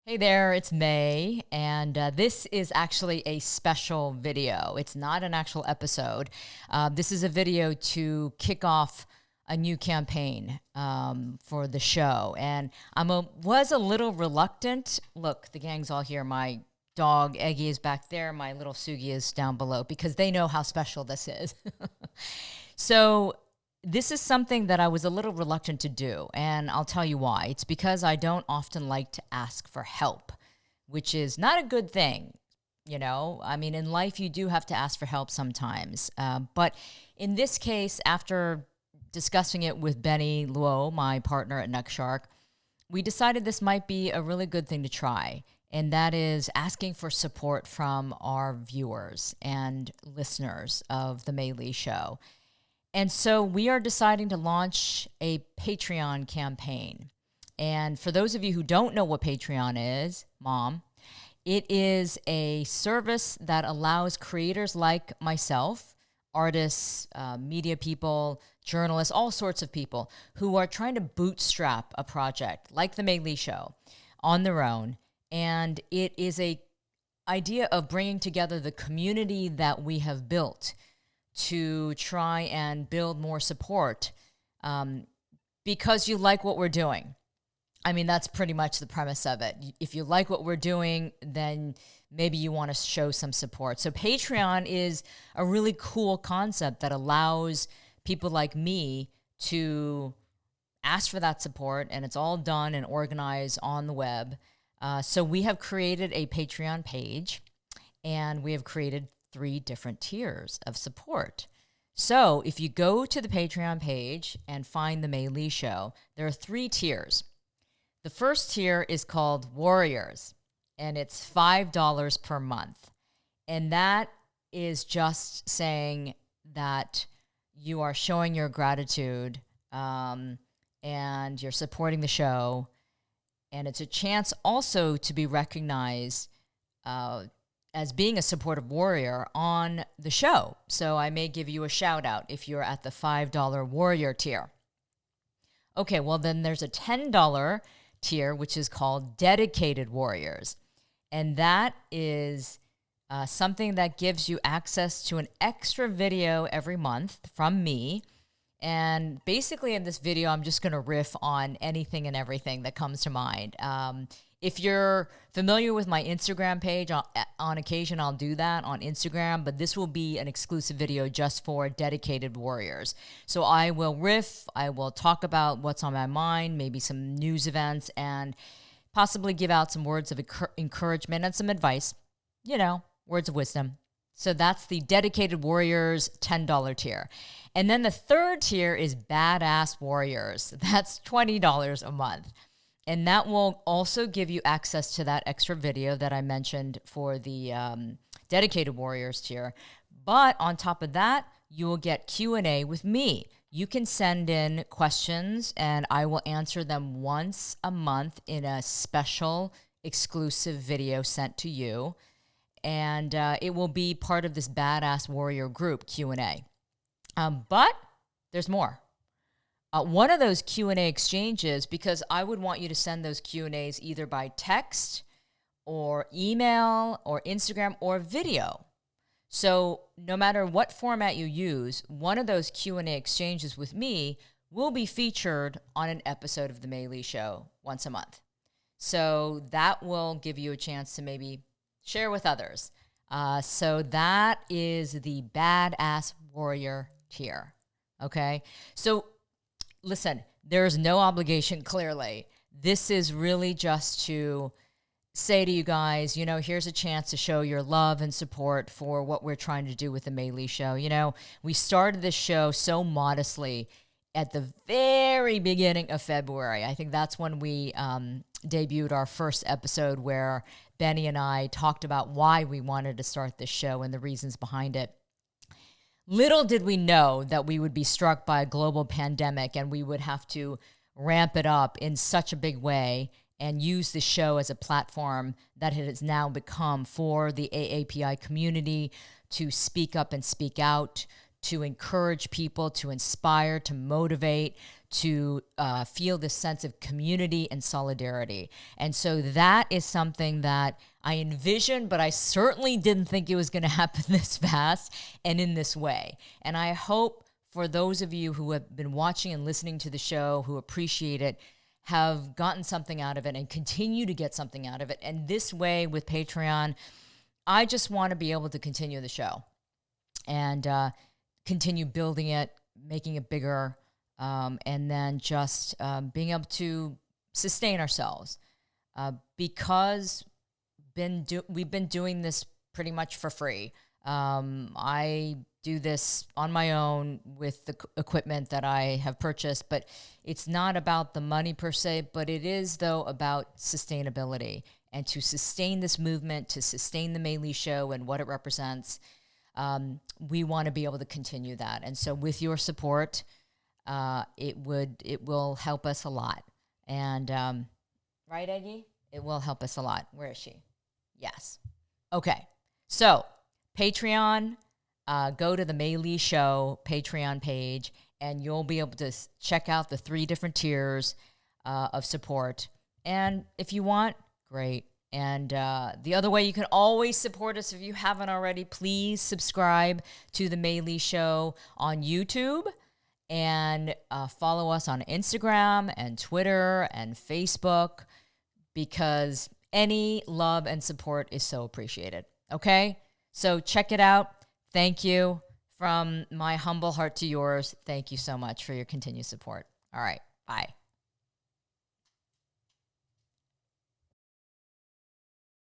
Hey there, it's May, and this is actually a special video. It's not an actual episode. This is a video to kick off a new campaign for the show, and was a little reluctant. Look, the gang's all here. My dog Eggy is back there. My little Sugi is down below because they know how special this is. So this is something that I was a little reluctant to do, and I'll tell you why. It's because I don't often like to ask for help, which is not a good thing. You know, I mean, in life, you do have to ask for help sometimes. But in this case, after discussing it with Benny Luo, my partner at Nuckshark, we decided this might be a really good thing to try. And that is asking for support from our viewers and listeners of The Mei Li Show. And so we are deciding to launch a Patreon campaign. And for those of you who don't know what Patreon is, Mom, it is a service that allows creators like myself, artists, media people, journalists, all sorts of people who are trying to bootstrap a project like The Mei Li Show on their own. And it is a idea of bringing together the community that we have built to try and build more support because you like what we're doing. I mean, that's pretty much the premise of it. If you like what we're doing, then maybe you want to show some support. So Patreon is a really cool concept that allows people like me to ask for that support, and it's all done and organized on the web. So we have created a Patreon page, and we have created 3 different tiers of support. So if you go to the Patreon page and find The Mei Li Show, there are 3 tiers. The first tier is called Warriors, and it's $5 per month. And that is just saying that you are showing your gratitude and you're supporting the show. And it's a chance also to be recognized as being a supportive warrior on the show. So I may give you a shout out if you're at the $5 warrior tier. Okay, well then there's a $10 tier, which is called dedicated warriors. And that is something that gives you access to an extra video every month from me. And basically in this video, I'm just going to riff on anything and everything that comes to mind. If you're familiar with my Instagram page, on occasion I'll do that on Instagram, but this will be an exclusive video just for dedicated warriors. So I will riff, I will talk about what's on my mind, maybe some news events, and possibly give out some words of encouragement and some advice, you know, words of wisdom. So that's the dedicated warriors $10 tier. And then the third tier is badass warriors. That's $20 a month. And that will also give you access to that extra video that I mentioned for the dedicated warriors tier. But on top of that, you will get Q&A with me. You can send in questions and I will answer them once a month in a special exclusive video sent to you. And it will be part of this badass warrior group Q&A. But there's more. One of those Q&A exchanges, because I would want you to send those Q&As either by text or email or Instagram or video. So no matter what format you use, one of those Q&A exchanges with me will be featured on an episode of The Mei Li Show once a month. So that will give you a chance to maybe share with others. So that is the badass warrior tier. Okay. So listen, there's no obligation, clearly. This is really just to say to you guys, you know, here's a chance to show your love and support for what we're trying to do with The Mei Li Show. You know, we started this show so modestly at the very beginning of February. I think that's when we debuted our first episode where Benny and I talked about why we wanted to start this show and the reasons behind it. Little did we know that we would be struck by a global pandemic and we would have to ramp it up in such a big way and use the show as a platform that it has now become for the AAPI community to speak up and speak out, to encourage people, to inspire, to motivate, to feel this sense of community and solidarity. And so that is something that I envisioned, but I certainly didn't think it was going to happen this fast and in this way. And I hope for those of you who have been watching and listening to the show, who appreciate it, have gotten something out of it and continue to get something out of it. And this way with Patreon, I just want to be able to continue the show and continue building it, making it bigger, and then just being able to sustain ourselves. Because we've been doing this pretty much for free. I do this on my own with the equipment that I have purchased, but it's not about the money per se, but it is, though, about sustainability. And to sustain this movement, to sustain the Mei Li Show and what it represents, we want to be able to continue that. And so with your support, it will help us a lot. And right, Eggy? It will help us a lot. Where is she? Yes. Okay. So Patreon, go to the Mei Li Show Patreon page, and you'll be able to check out the 3 different tiers of support. And if you want, great. And the other way, you can always support us if you haven't already. Please subscribe to the Mei Li Show on YouTube and follow us on Instagram and Twitter and Facebook, because any love and support is so appreciated. Okay? So check it out. Thank you. From my humble heart to yours, thank you so much for your continued support. All right. Bye.